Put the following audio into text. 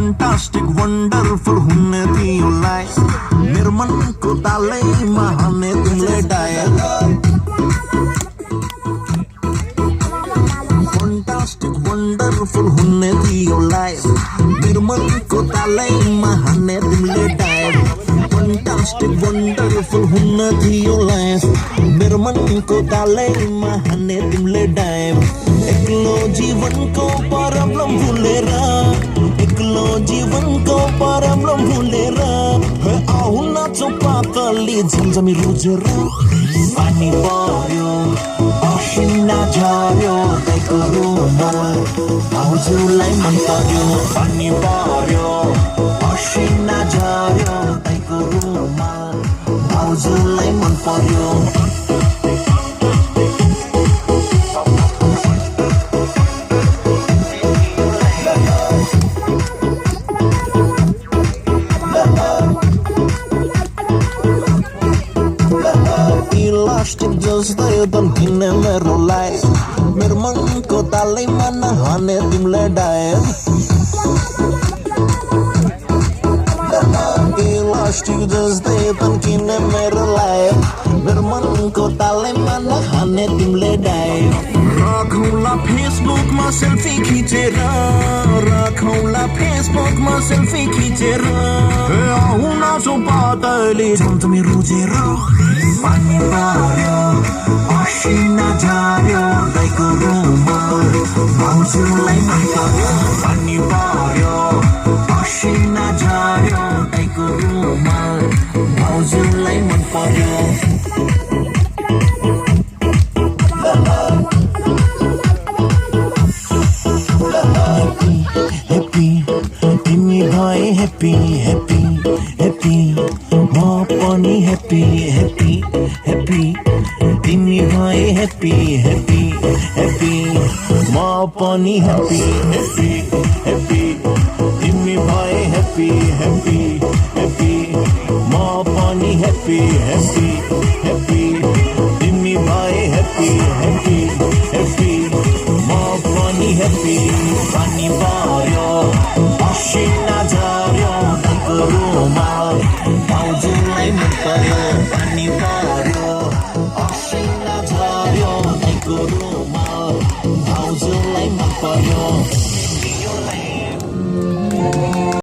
fantastic wonderful हुने थियो life मेरो मनको तालैमा हाने तिमीले डायल फन्टास्टिक वन्डरफुल हुने थियो लाइफ मेरो मनको तालैमा हाने तिमीले डायल फन्टास्टिक वन्डरफुल हुने थियो लाइफ मेरो मनको तालैमा हाने तिमीले डायल एक्लो जीवनको प्रब्लम भुलेर एक्लो जीवनको प्रब्लम भुलेर आउ नाचौँ पातली झमझमी रुजेर पानी पर्यो असिना झर्यो दाइको रुमल भाउजूलाई मन पर्यो पानी पर्यो असिना झर्यो दाइको रुमल भाउजूलाई मन पर्यो इलास्टिक जस्तै तन्किने मेरो लाइफ मेरो मनको तालैमा नहाने तिमीले डायल इलास्टिक जस्तै तन्किने मेरो लाइफ मेरो मनको तालैमा नहाने तिमीले डायल राखौँला फेसबुकमा सेल्फी खिचेर राखौँला फेसबुकमा सेल्फी खिचेर आउ नाचौँ पातली झमझमी रुजेर पानी पर्यो असिना झर्यो दाइको रुमल भाउजूलाई मन पर्यो पानी पर्यो असिना झर्यो दाइको रुमल भाउजूलाई मन पर्यो तिमी भए ह्याप्पी ह्याप्पी ह्याप्पी म पनि ह्याप्पी ह्याप्पी ह्याप्पी तिमी भए ह्याप्पी ह्याप्पी ह्याप्पी म पनि ह्याप्पी ह्याप्पी ह्याप्पी तिमी भए ह्याप्पी ह्याप्पी ह्याप्पी म पनि ह्याप्पी ह्याप्पी ह्याप्पी तिमी भए ह्याप्पी ह्याप्पी ह्याप्पी म पनि ह्याप्पी पानी पर्यो असिना झर्यो दाइको रुमल भाउजूलाई मन पर्यो पानी पर्यो